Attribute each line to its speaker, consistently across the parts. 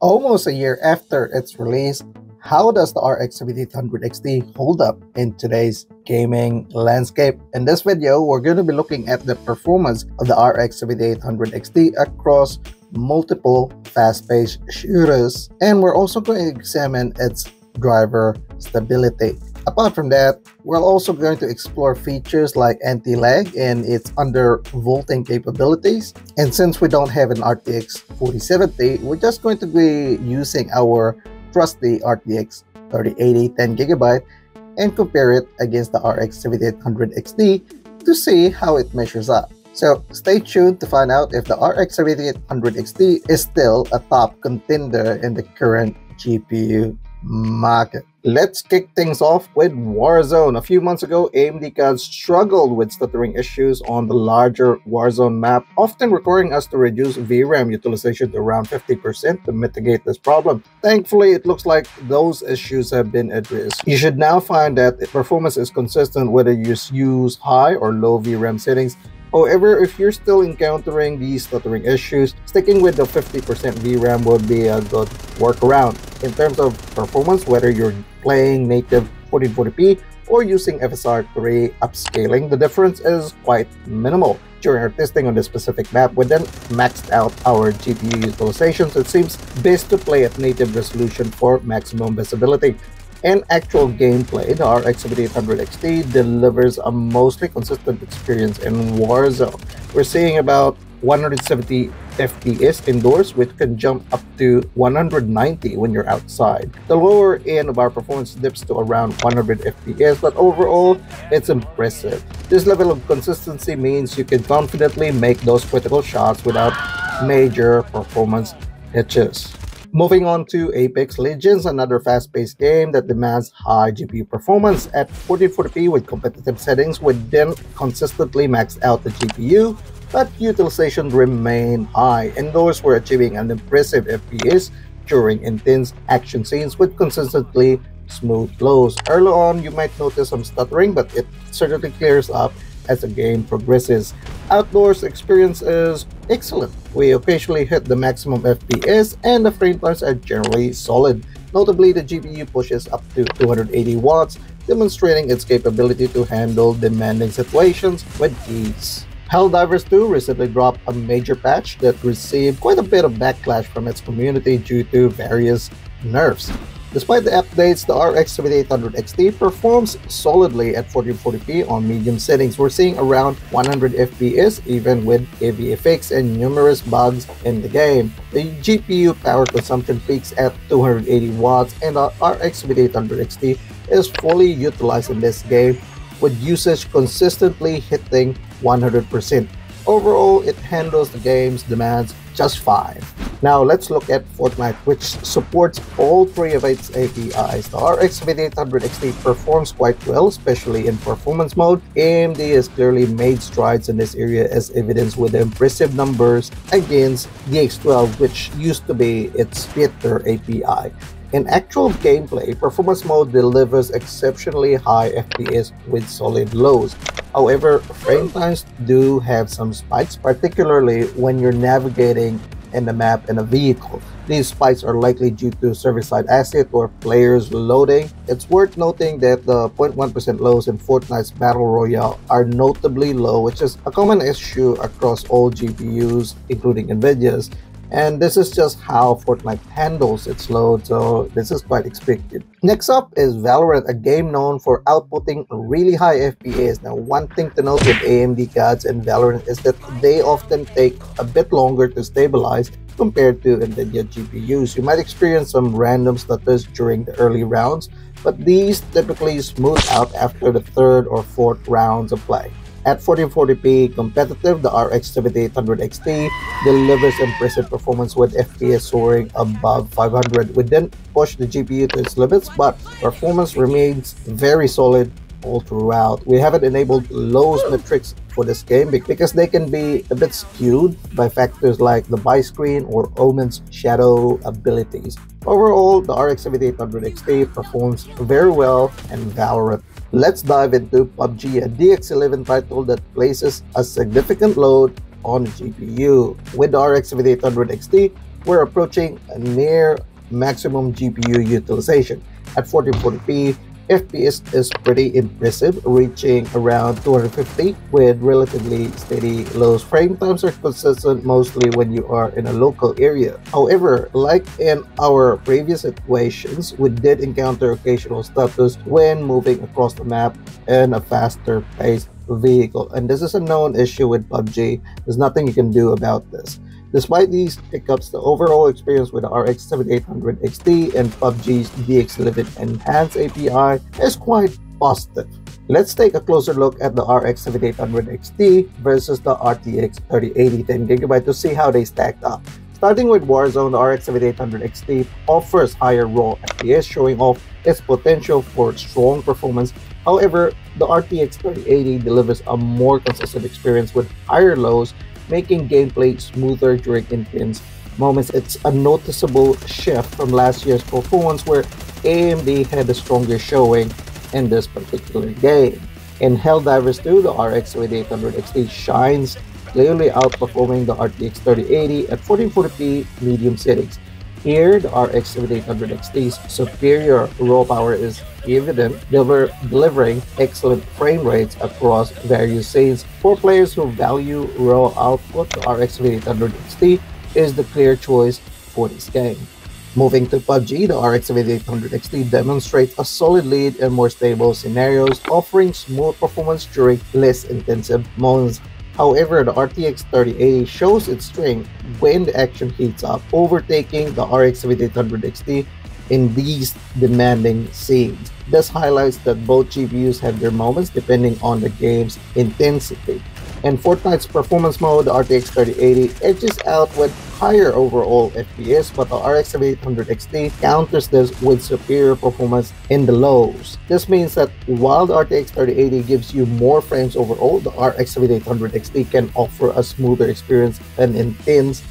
Speaker 1: Almost a year after its release, how does the RX 7800 XT hold up in today's gaming landscape? In this video, we're going to be looking at the performance of the RX 7800 XT across multiple fast-paced shooters, and we're also going to examine its driver stability. Apart from that, we're also going to explore features like anti-lag and its undervolting capabilities. And since we don't have an RTX 4070, we're just going to be using our trusty RTX 3080 10GB and compare it against the RX 7800 XT to see how it measures up. So stay tuned to find out if the RX 7800 XT is still a top contender in the current GPU market. Let's kick things off with Warzone. A few months ago, AMD cards struggled with stuttering issues on the larger Warzone map, often requiring us to reduce VRAM utilization to around 50% to mitigate this problem. Thankfully, it looks like those issues have been addressed. You should now find that the performance is consistent whether you use high or low VRAM settings. However, if you're still encountering these stuttering issues, sticking with the 50% VRAM would be a good workaround. In terms of performance, whether you're playing native 1440p or using FSR3 upscaling, the difference is quite minimal. During our testing on this specific map, we then maxed out our GPU utilization, so it seems best to play at native resolution for maximum visibility. In actual gameplay, the RX 7800 XT delivers a mostly consistent experience in Warzone. We're seeing about 170 FPS indoors, which can jump up to 190 when you're outside. The lower end of our performance dips to around 100 FPS, but overall, it's impressive. This level of consistency means you can confidently make those critical shots without major performance hitches. Moving on to Apex Legends, another fast-paced game that demands high GPU performance. At 1440p with competitive settings, we then consistently maxed out the GPU, but utilization remained high. Indoors, we're achieving an impressive FPS during intense action scenes with consistently smooth flows. Early on, you might notice some stuttering, but it certainly clears up as the game progresses. Outdoors, the experience is excellent. We occasionally hit the maximum FPS and the frame times are generally solid. Notably, the GPU pushes up to 280 watts, demonstrating its capability to handle demanding situations with ease. Helldivers 2 recently dropped a major patch that received quite a bit of backlash from its community due to various nerfs. Despite the updates, the RX 7800 XT performs solidly at 1440p on medium settings. We're seeing around 100 FPS even with heavy effects and numerous bugs in the game. The GPU power consumption peaks at 280 watts and the RX 7800 XT is fully utilized in this game, with usage consistently hitting 100%. Overall, it handles the game's demands just fine. Now let's look at Fortnite, which supports all three of its APIs. The RX 7800 XT performs quite well, especially in performance mode. AMD has clearly made strides in this area, as evidenced with the impressive numbers against DX12, which used to be its better API. In actual gameplay, performance mode delivers exceptionally high FPS with solid lows. However, frame times do have some spikes, particularly when you're navigating in the map in a vehicle. These spikes are likely due to server-side asset or players loading. It's worth noting that the 0.1% lows in Fortnite's Battle Royale are notably low, which is a common issue across all GPUs, including Nvidia's. And this is just how Fortnite handles its load, so this is quite expected. Next up is Valorant, a game known for outputting really high FPS. Now, one thing to note with AMD cards and Valorant is that they often take a bit longer to stabilize compared to Nvidia GPUs. You might experience some random stutters during the early rounds, but these typically smooth out after the third or fourth rounds of play. At 1440p competitive, the RX 7800 XT delivers impressive performance with FPS soaring above 500. We didn't push the GPU to its limits, but performance remains very solid all throughout. We haven't enabled lows metrics for this game because they can be a bit skewed by factors like the buy screen or Omen's shadow abilities. Overall, the RX 7800 XT performs very well in Valorant. Let's dive into PUBG, a DX11 title that places a significant load on the GPU. With the RX 7800 XT, we're approaching a near maximum GPU utilization. At 1440p, FPS is pretty impressive, reaching around 250 with relatively steady low. Frame times are consistent mostly when you are in a local area. However, like in our previous situations, we did encounter occasional stutters when moving across the map in a faster paced vehicle, and this is a known issue with PUBG. There's nothing you can do about this. Despite these hiccups, the overall experience with the RX 7800 XT and PUBG's DX11 Enhanced API is quite positive. Let's take a closer look at the RX 7800 XT versus the RTX 3080 10GB to see how they stacked up. Starting with Warzone, the RX 7800 XT offers higher raw FPS, showing off its potential for strong performance. However, the RTX 3080 delivers a more consistent experience with higher lows, making gameplay smoother during intense moments. It's a noticeable shift from last year's performance where AMD had a stronger showing in this particular game. In Helldivers 2, the RX 7800 XT shines, clearly outperforming the RTX 3080 at 1440p medium settings. Here, the RX 7800 XT's superior raw power is evident, delivering excellent frame rates across various scenes. For players who value raw output, the RX 7800 XT is the clear choice for this game. Moving to PUBG, the RX 7800 XT demonstrates a solid lead in more stable scenarios, offering smooth performance during less intensive moments. However, the RTX 3080 shows its strength when the action heats up, overtaking the RX 7800 XT in these demanding scenes. This highlights that both GPUs have their moments depending on the game's intensity. In Fortnite's performance mode, the RTX 3080 edges out with higher overall FPS, but the RX 7800 XT counters this with superior performance in the lows. This means that while the RTX 3080 gives you more frames overall, the RX 7800 XT can offer a smoother experience and intense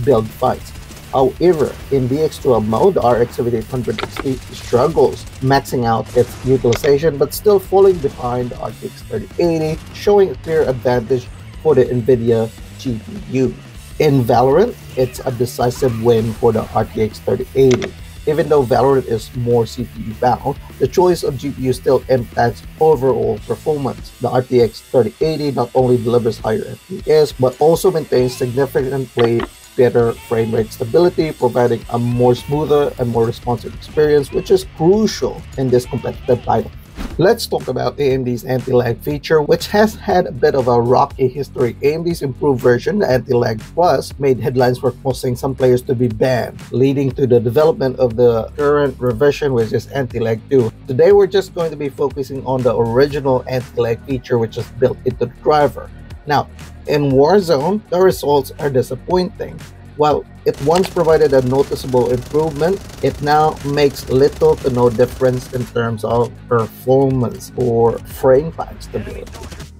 Speaker 1: build fights. However, in DX12 mode, the RX 7800 XT struggles, maxing out its utilization but still falling behind the RTX 3080, showing a clear advantage for the Nvidia GPU. In Valorant, it's a decisive win for the RTX 3080. Even though Valorant is more CPU bound, the choice of GPU still impacts overall performance. The RTX 3080 not only delivers higher FPS but also maintains significantly better frame rate stability, providing a more smoother and more responsive experience, which is crucial in this competitive title. Let's talk about AMD's anti-lag feature, which has had a bit of a rocky history. AMD's improved version, the Anti-Lag Plus, made headlines for causing some players to be banned, leading to the development of the current revision, which is Anti-Lag 2. Today, we're just going to be focusing on the original anti-lag feature, which is built into the driver. Now, in Warzone, the results are disappointing. While it once provided a noticeable improvement, it now makes little to no difference in terms of performance or frame time stability.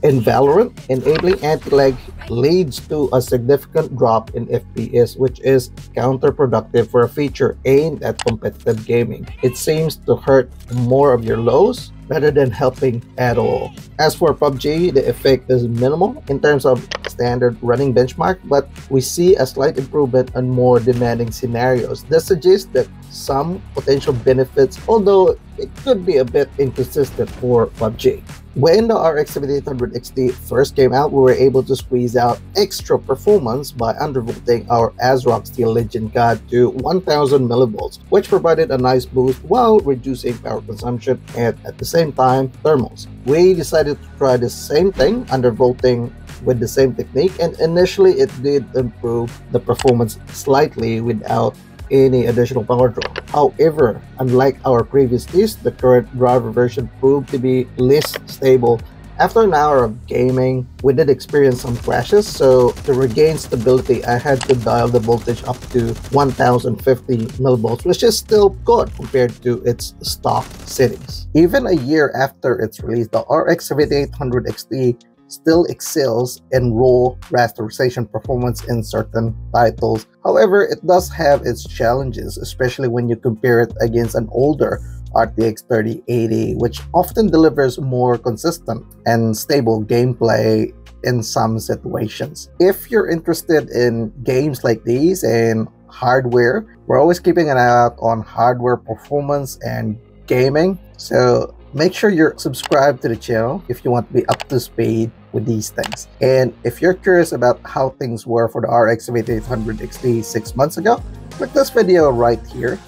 Speaker 1: In Valorant, enabling anti-lag leads to a significant drop in FPS, which is counterproductive for a feature aimed at competitive gaming. It seems to hurt more of your lows rather than helping at all. As for PUBG, the effect is minimal in terms of standard running benchmark, but we see a slight improvement on more demanding scenarios. This suggests that some potential benefits, although it could be a bit inconsistent for PUBG. When the RX 7800 XT first came out, we were able to squeeze out extra performance by undervolting our ASRock Steel Legend card to 1000 millivolts, which provided a nice boost while reducing power consumption and at the same time thermals. We decided to try the same thing, undervolting with the same technique, and initially it did improve the performance slightly without any additional power draw. However, unlike our previous test, the current driver version proved to be less stable. After an hour of gaming, we did experience some crashes, so to regain stability, I had to dial the voltage up to 1050 millivolts, which is still good compared to its stock settings. Even a year after its release, the RX 7800 XT still excels in raw rasterization performance in certain titles. However, it does have its challenges, especially when you compare it against an older RTX 3080, which often delivers more consistent and stable gameplay in some situations. If you're interested in games like these and hardware. We're always keeping an eye out on hardware performance and gaming. So make sure you're subscribed to the channel if you want to be up to speed with these things. And if you're curious about how things were for the RX 7800 XT 6 months ago, click this video right here,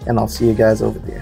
Speaker 1: and I'll see you guys over there.